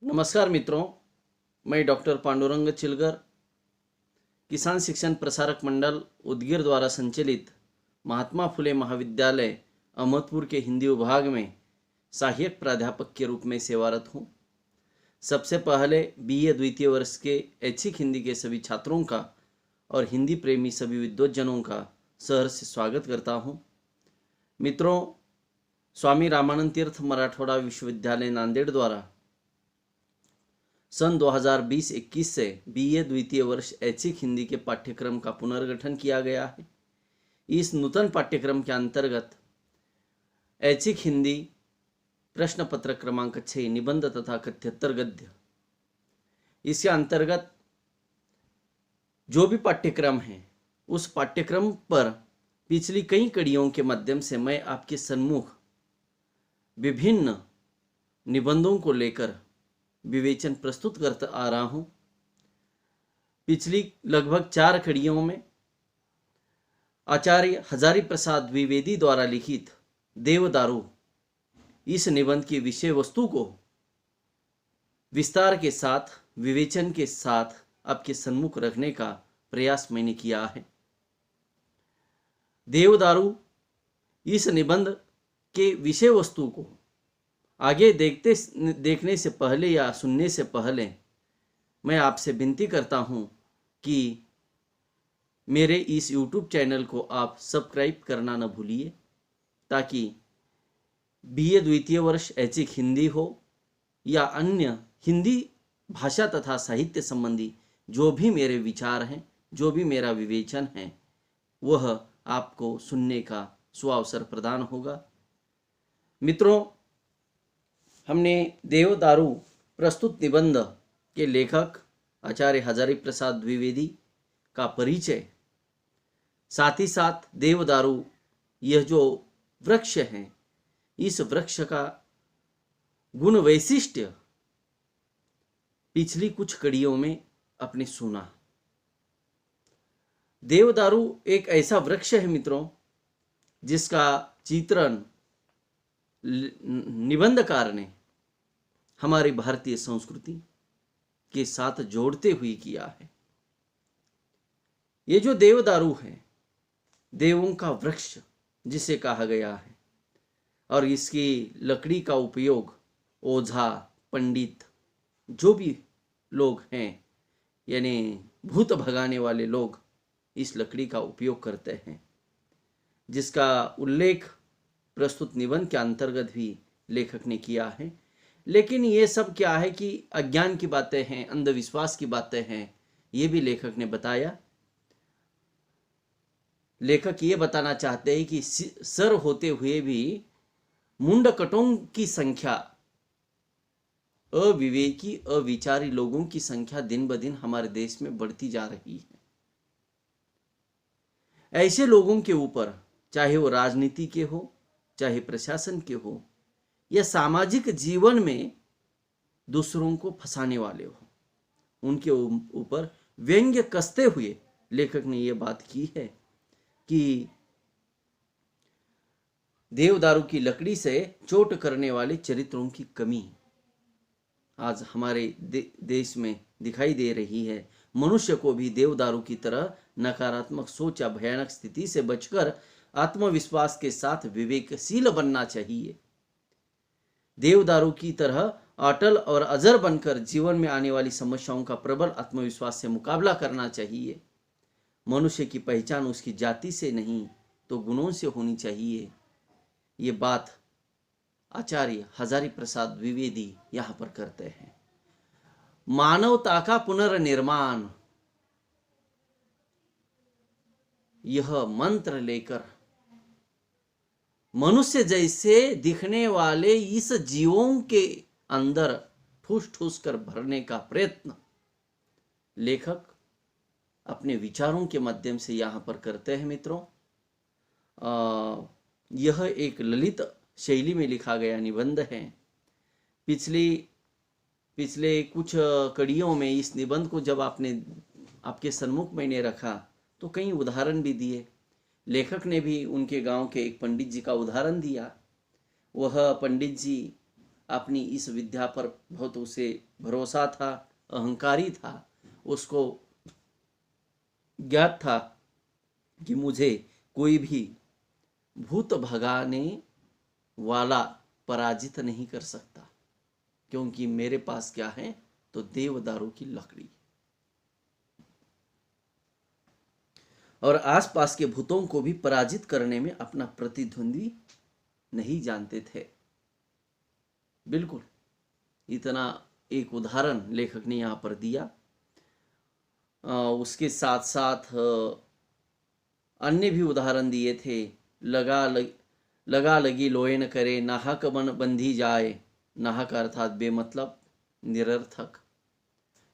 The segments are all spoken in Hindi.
नमस्कार मित्रों, मैं डॉक्टर पांडुरंग चिलगर, किसान शिक्षण प्रसारक मंडल उदगीर द्वारा संचालित महात्मा फुले महाविद्यालय अहमदपुर के हिंदी विभाग में सहायक प्राध्यापक के रूप में सेवारत हूँ। सबसे पहले बीए द्वितीय वर्ष के ऐच्छिक हिंदी के सभी छात्रों का और हिंदी प्रेमी सभी विद्वज्जनों का सहर्ष स्वागत करता हूँ। मित्रों, स्वामी रामानंद तीर्थ मराठवाड़ा विश्वविद्यालय नांदेड़ द्वारा सन 2020-21 से बीए द्वितीय वर्ष ऐच्छिक हिंदी के पाठ्यक्रम का पुनर्गठन किया गया है। इस नूतन पाठ्यक्रम के अंतर्गत ऐच्छिक हिंदी प्रश्न पत्र क्रमांक 6 निबंध तथा कथ्योत्तर गद्य, इसके अंतर्गत जो भी पाठ्यक्रम है उस पाठ्यक्रम पर पिछली कई कड़ियों के माध्यम से मैं आपके सन्मुख विभिन्न निबंधों को लेकर विवेचन प्रस्तुत करता आ रहा हूं। पिछली लगभग 4 कड़ियों में आचार्य हजारी प्रसाद द्विवेदी द्वारा लिखित देवदारू इस निबंध की विषय वस्तु को विस्तार के साथ विवेचन के साथ आपके सन्मुख रखने का प्रयास मैंने किया है। देवदारू इस निबंध के विषय वस्तु को आगे देखने से पहले या सुनने से पहले मैं आपसे विनती करता हूं कि मेरे इस YouTube चैनल को आप सब्सक्राइब करना न भूलिए, ताकि बीए द्वितीय वर्ष ऐच्छिक हिंदी हो या अन्य हिंदी भाषा तथा साहित्य संबंधी जो भी मेरे विचार हैं, जो भी मेरा विवेचन है, वह आपको सुनने का सुअवसर प्रदान होगा। मित्रों, हमने देवदारू प्रस्तुत निबंध के लेखक आचार्य हजारी प्रसाद द्विवेदी का परिचय, साथ ही साथ देवदारू यह जो वृक्ष है, इस वृक्ष का गुण वैशिष्ट्य पिछली कुछ कड़ियों में अपने सुना। देवदारू एक ऐसा वृक्ष है मित्रों, जिसका चित्रण निबंधकार ने हमारी भारतीय संस्कृति के साथ जोड़ते हुए किया है। ये जो देवदारू है, देवों का वृक्ष जिसे कहा गया है, और इसकी लकड़ी का उपयोग ओझा, पंडित, जो भी लोग हैं, यानी भूत भगाने वाले लोग इस लकड़ी का उपयोग करते हैं, जिसका उल्लेख प्रस्तुत निबंध के अंतर्गत भी लेखक ने किया है। लेकिन ये सब क्या है कि अज्ञान की बातें हैं, अंधविश्वास की बातें हैं, ये भी लेखक ने बताया। लेखक ये बताना चाहते हैं कि सर होते हुए भी मुंडकटों की संख्या, अविवेकी अविचारी लोगों की संख्या दिन ब दिन हमारे देश में बढ़ती जा रही है। ऐसे लोगों के ऊपर, चाहे वो राजनीति के हो, चाहे प्रशासन के हो, या सामाजिक जीवन में दूसरों को फंसाने वाले हो, उनके ऊपर व्यंग्य कसते हुए लेखक ने यह बात की है कि देवदारू की लकड़ी से चोट करने वाले चरित्रों की कमी आज हमारे देश में दिखाई दे रही है। मनुष्य को भी देवदारू की तरह नकारात्मक सोच या भयानक स्थिति से बचकर आत्मविश्वास के साथ विवेकशील बनना चाहिए। देवदारू की तरह अटल और अजर बनकर जीवन में आने वाली समस्याओं का प्रबल आत्मविश्वास से मुकाबला करना चाहिए। मनुष्य की पहचान उसकी जाति से नहीं तो गुणों से होनी चाहिए। ये बात आचार्य हजारी प्रसाद द्विवेदी यहाँ पर करते हैं। मानवता का पुनर्निर्माण, यह मंत्र लेकर मनुष्य जैसे दिखने वाले इस जीवों के अंदर ठूस ठूस कर भरने का प्रयत्न लेखक अपने विचारों के माध्यम से यहाँ पर करते हैं। मित्रों, यह एक ललित शैली में लिखा गया निबंध है। पिछले कुछ कड़ियों में इस निबंध को जब आपके सन्मुख मैंने रखा तो कई उदाहरण भी दिए। लेखक ने भी उनके गांव के एक पंडित जी का उदाहरण दिया। वह पंडित जी अपनी इस विद्या पर बहुत उसे भरोसा था, अहंकारी था। उसको ज्ञात था कि मुझे कोई भी भूत भगाने वाला पराजित नहीं कर सकता, क्योंकि मेरे पास क्या है, तो देवदारू की लकड़ी। और आसपास के भूतों को भी पराजित करने में अपना प्रतिद्वंदी नहीं जानते थे। बिल्कुल, इतना एक उदाहरण लेखक ने यहाँ पर दिया। उसके साथ साथ अन्य भी उदाहरण दिए थे। लगा लगी लोए न करे, नाहक मन बंधी जाए। नाहक अर्थात बेमतलब, निरर्थक।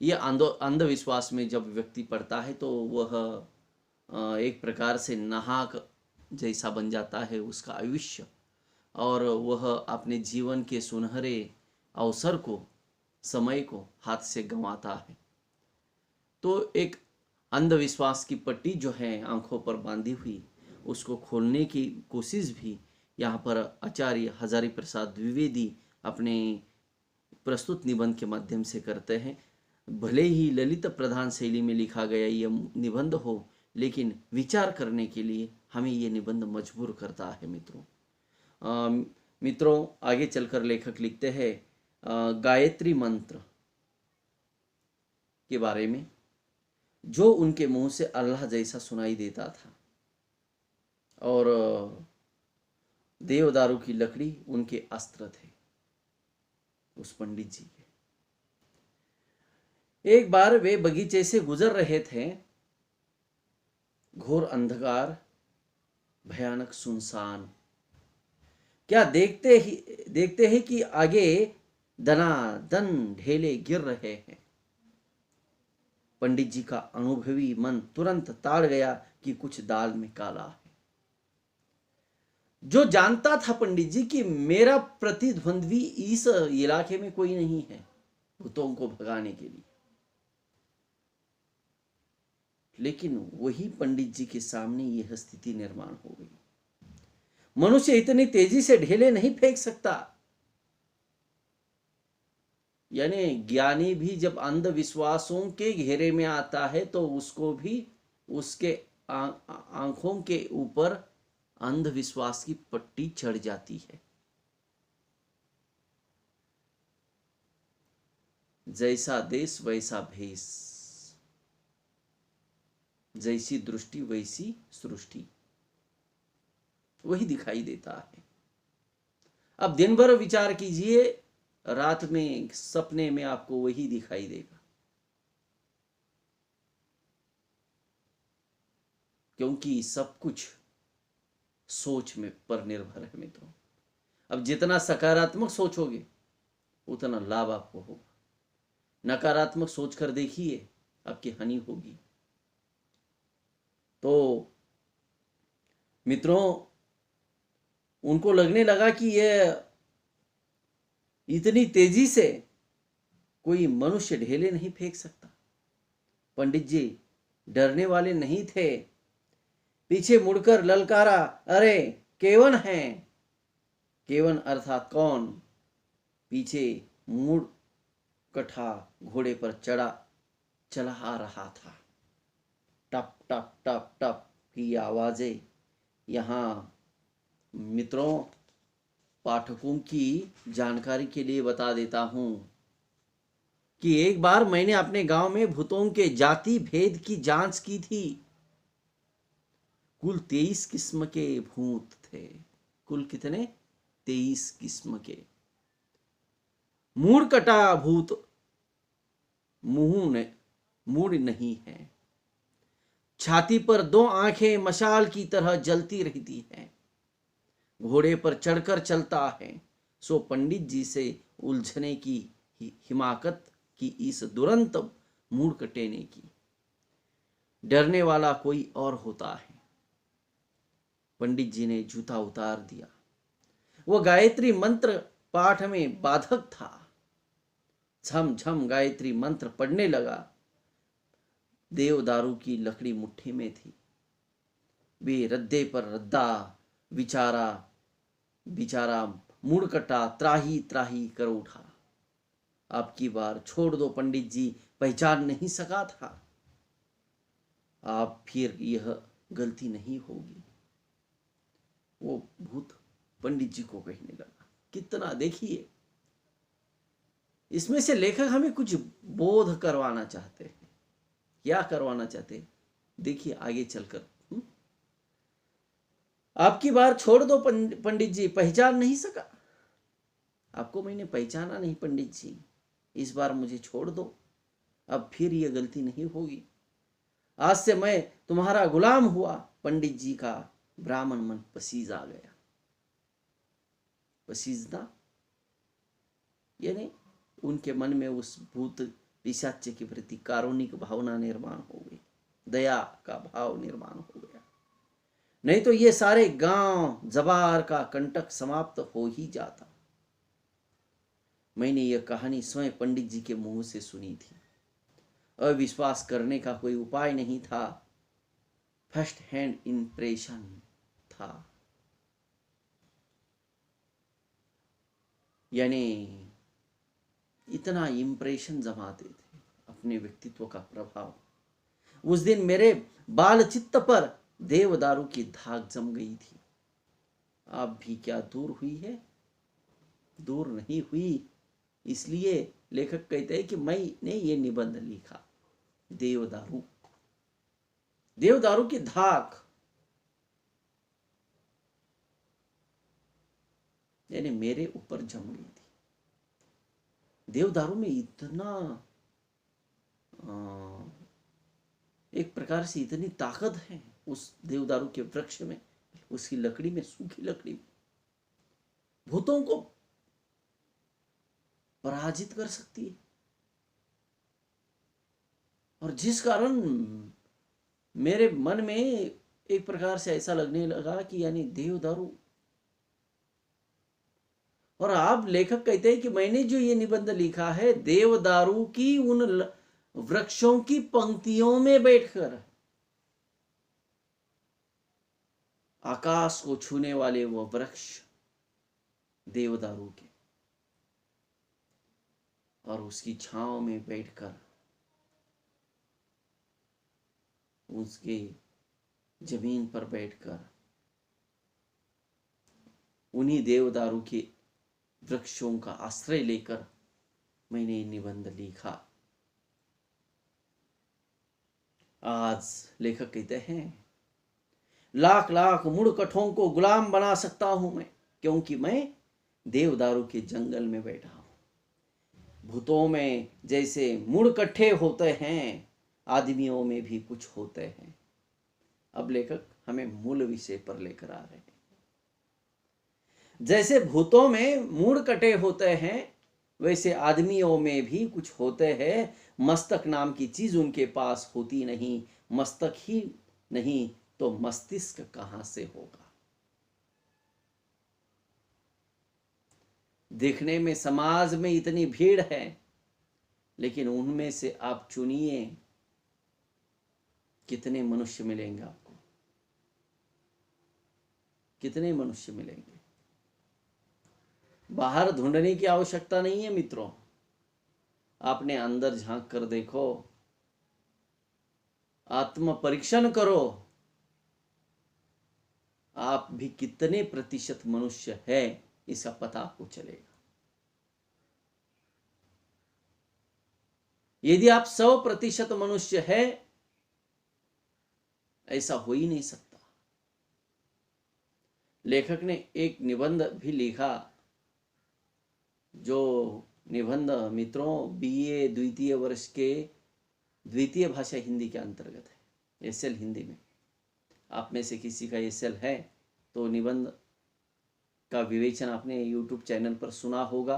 ये अंधविश्वास में जब व्यक्ति पड़ता है तो वह एक प्रकार से नाहक जैसा बन जाता है उसका आयुष्य, और वह अपने जीवन के सुनहरे अवसर को, समय को हाथ से गंवाता है। तो एक अंधविश्वास की पट्टी जो है आंखों पर बांधी हुई, उसको खोलने की कोशिश भी यहाँ पर आचार्य हजारी प्रसाद द्विवेदी अपने प्रस्तुत निबंध के माध्यम से करते हैं। भले ही ललित प्रधान शैली में लिखा गया यह निबंध हो, लेकिन विचार करने के लिए हमें यह निबंध मजबूर करता है। मित्रों, आगे चलकर लेखक लिखते हैं गायत्री मंत्र के बारे में, जो उनके मुंह से अल्लाह जैसा सुनाई देता था, और देवदारू की लकड़ी उनके अस्त्र थे, उस पंडित जी के। एक बार वे बगीचे से गुजर रहे थे। घोर अंधकार, भयानक सुनसान। क्या देखते ही कि आगे दनादन ढेले गिर रहे हैं। पंडित जी का अनुभवी मन तुरंत ताड़ गया कि कुछ दाल में काला है। जो जानता था पंडित जी कि मेरा प्रतिद्वंद्वी इस इलाके में कोई नहीं है भूतों को भगाने के लिए, लेकिन वही पंडित जी के सामने यह स्थिति निर्माण हो गई। मनुष्य इतनी तेजी से ढेले नहीं फेंक सकता। यानी ज्ञानी भी जब अंधविश्वासों के घेरे में आता है तो उसको भी उसके आंखों के ऊपर अंधविश्वास की पट्टी चढ़ जाती है। जैसा देश वैसा भेष, जैसी दृष्टि वैसी सृष्टि, वही दिखाई देता है। अब दिन भर विचार कीजिए, रात में सपने में आपको वही दिखाई देगा, क्योंकि सब कुछ सोच में पर निर्भर है मित्रों। अब जितना सकारात्मक सोचोगे उतना लाभ आपको होगा। नकारात्मक सोच कर देखिए, आपकी हानि होगी। तो मित्रों, उनको लगने लगा कि यह इतनी तेजी से कोई मनुष्य ढेले नहीं फेंक सकता। पंडित जी डरने वाले नहीं थे। पीछे मुड़कर ललकारा, अरे केवन है। केवन अर्थात कौन। पीछे मुड़ कठा घोड़े पर चला आ रहा था। टप टप टप टप की आवाजें। यहाँ मित्रों, पाठकों की जानकारी के लिए बता देता हूं कि एक बार मैंने अपने गांव में भूतों के जाति भेद की जांच की थी। कुल 23 किस्म के भूत थे। कुल कितने? 23 किस्म के। मूड़ कटा भूत मूड नहीं है। छाती पर 2 आंखें मशाल की तरह जलती रहती हैं। घोड़े पर चढ़कर चलता है। सो पंडित जी से उलझने की हिमाकत की इस दुरंत मूड कटेने की। डरने वाला कोई और होता है। पंडित जी ने जूता उतार दिया। वह गायत्री मंत्र पाठ में बाधक था। झम झम गायत्री मंत्र पढ़ने लगा। देवदारू की लकड़ी मुट्ठी में थी। वे रद्दे पर रद्दा बिचारा मुड़कटा त्राही त्राही कर उठा। आपकी बार छोड़ दो पंडित जी, पहचान नहीं सका था। आप फिर यह गलती नहीं होगी। वो भूत पंडित जी को कहने लगा। कितना, देखिए, इसमें से लेखक हमें कुछ बोध करवाना चाहते हैं। क्या करवाना चाहते हैं, देखिए आगे चलकर। आपकी बार छोड़ दो पंडित जी, पहचान नहीं सका। आपको मैंने पहचाना नहीं पंडित जी, इस बार मुझे छोड़ दो, अब फिर यह गलती नहीं होगी। आज से मैं तुम्हारा गुलाम हुआ। पंडित जी का ब्राह्मण मन पसीज आ गया। पसीजना यानी उनके मन में उस भूत पिशाच के प्रति कारुणिक भावना निर्माण हो गई, दया का भाव निर्माण हो गया। नहीं तो ये सारे गांव जबार का कंटक समाप्त हो ही जाता। मैंने यह कहानी स्वयं पंडित जी के मुंह से सुनी थी। अविश्वास करने का कोई उपाय नहीं था, फर्स्ट हैंड इंप्रेशन था। यानी इतना इंप्रेशन जमाते थे, अपने व्यक्तित्व का प्रभाव। उस दिन मेरे बाल चित्त पर देवदारू की धाक जम गई थी। आप भी क्या दूर हुई है? दूर नहीं हुई। इसलिए लेखक कहते हैं कि मैंने ये निबंध लिखा। देवदारू, देवदारू की धाक यानी मेरे ऊपर जम गई थी। देवदारू में इतना एक प्रकार से इतनी ताकत है उस देवदारू के वृक्ष में, उसकी लकड़ी में, सूखी लकड़ी में, भूतों को पराजित कर सकती है। और जिस कारण मेरे मन में एक प्रकार से ऐसा लगने लगा कि यानी देवदारू। और आप लेखक कहते हैं कि मैंने जो ये निबंध लिखा है देवदारू की उन वृक्षों की पंक्तियों में बैठकर, आकाश को छूने वाले वो वृक्ष देवदारू के, और उसकी छांव में बैठकर, उसके जमीन पर बैठकर उन्हीं देवदारू के वृक्षों का आश्रय लेकर मैंने निबंध लिखा। आज लेखक कहते हैं लाख लाख मुड़कठों को गुलाम बना सकता हूं मैं, क्योंकि मैं देवदारू के जंगल में बैठा हूं। भूतों में जैसे मुड़कट्ठे होते हैं, आदमियों में भी कुछ होते हैं। अब लेखक हमें मूल विषय पर लेकर आ रहे हैं। जैसे भूतों में मुड़कटे होते हैं, वैसे आदमियों में भी कुछ होते हैं। मस्तक नाम की चीज उनके पास होती नहीं। मस्तक ही नहीं तो मस्तिष्क कहां से होगा? देखने में समाज में इतनी भीड़ है, लेकिन उनमें से आप चुनिए कितने मनुष्य मिलेंगे आपको, कितने मनुष्य मिलेंगे। बाहर ढूंढने की आवश्यकता नहीं है मित्रों, आपने अंदर झांक कर देखो, आत्म परीक्षण करो, आप भी कितने प्रतिशत मनुष्य है इसका पता आपको चलेगा। यदि आप 100% मनुष्य है, ऐसा हो ही नहीं सकता। लेखक ने एक निबंध भी लिखा, जो निबंध मित्रों बीए द्वितीय वर्ष के द्वितीय भाषा हिंदी के अंतर्गत है, एसएल हिंदी में। आप में से किसी का एसएल है तो निबंध का विवेचन आपने यूट्यूब चैनल पर सुना होगा,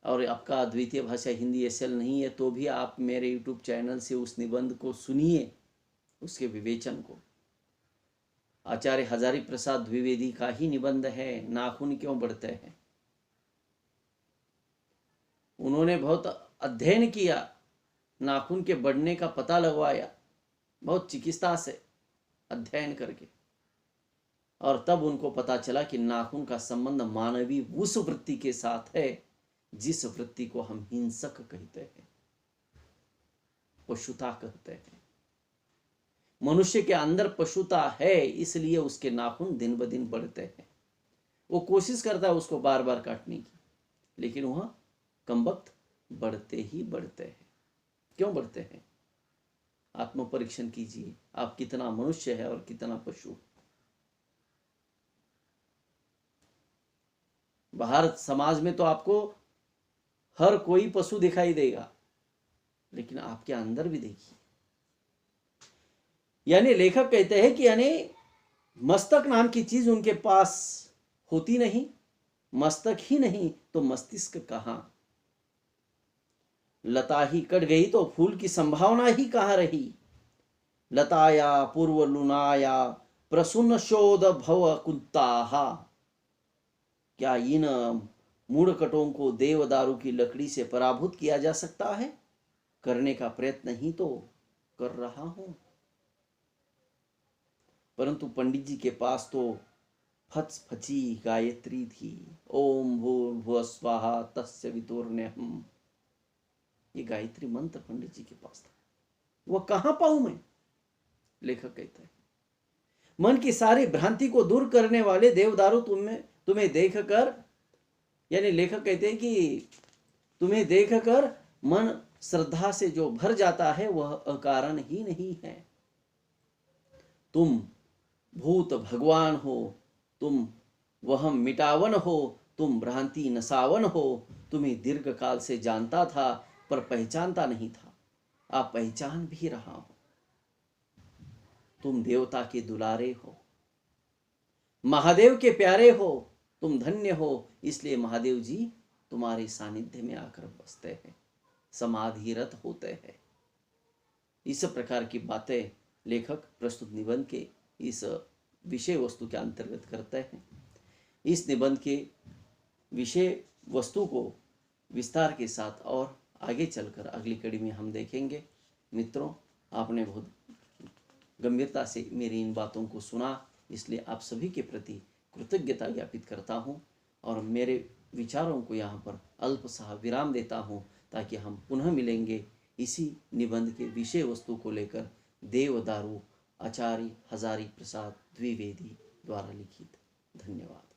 और आपका द्वितीय भाषा हिंदी एसएल नहीं है तो भी आप मेरे यूट्यूब चैनल से उस निबंध को सुनिए, उसके विवेचन को। आचार्य हजारी प्रसाद द्विवेदी का ही निबंध है, नाखून क्यों बढ़ते हैं। उन्होंने बहुत अध्ययन किया, नाखून के बढ़ने का पता लगवाया, बहुत चिकित्सा से अध्ययन करके, और तब उनको पता चला कि नाखून का संबंध मानवीय उस वृत्ति के साथ है जिस वृत्ति को हम हिंसक कहते हैं, पशुता कहते हैं। मनुष्य के अंदर पशुता है, इसलिए उसके नाखून दिन ब दिन बढ़ते हैं। वो कोशिश करता है उसको बार बार काटने की, लेकिन वह कमबख्त बढ़ते ही बढ़ते हैं। क्यों बढ़ते हैं? आत्म परीक्षण कीजिए, आप कितना मनुष्य है और कितना पशु। बाहर समाज में तो आपको हर कोई पशु दिखाई देगा, लेकिन आपके अंदर भी देखिए। यानी लेखक कहते हैं कि यानी मस्तक नाम की चीज उनके पास होती नहीं। मस्तक ही नहीं तो मस्तिष्क कहां? लता ही कट गई तो फूल की संभावना ही कहां रही। लताया पूर्व लुनाया प्रसून शोध भव कुत्ताहा। क्या इन मूढ़कटों को देवदारू की लकड़ी से पराभूत किया जा सकता है? करने का प्रयत्न ही तो कर रहा हूं। परंतु पंडित जी के पास तो फची गायत्री थी। ओम भूर्भुवः स्वाहा तस्य वितुर्ण्यहम्। ये गायत्री मंत्र पंडित जी के पास था, वह कहां पाऊं मैं? लेखक कहता है मन की सारी भ्रांति को दूर करने वाले देवदारू तुम्हें देखकर, यानी लेखक कहते हैं कि तुम्हें देखकर मन श्रद्धा से जो भर जाता है वह अकारण ही नहीं है। तुम भूत भगवान हो, तुम वह मिटावन हो, तुम भ्रांति नसावन हो। तुम्हें दीर्घ काल से जानता था पर पहचानता नहीं था, आप पहचान भी रहा हो। तुम देवता के दुलारे हो, महादेव के प्यारे हो, तुम धन्य हो, इसलिए महादेव जी तुम्हारे सानिध्य में आकर बसते हैं, समाधिरत होते हैं। इस प्रकार की बातें लेखक प्रस्तुत निबंध के इस विषय वस्तु के अंतर्गत करते हैं। इस निबंध के विषय वस्तु को विस्तार के साथ और आगे चलकर अगली कड़ी में हम देखेंगे। मित्रों, आपने बहुत गंभीरता से मेरी इन बातों को सुना, इसलिए आप सभी के प्रति कृतज्ञता ज्ञापित करता हूँ और मेरे विचारों को यहाँ पर अल्प सा विराम देता हूँ, ताकि हम पुनः मिलेंगे इसी निबंध के विषय वस्तु को लेकर। देवदारू, आचार्य हजारी प्रसाद द्विवेदी द्वारा लिखित। धन्यवाद।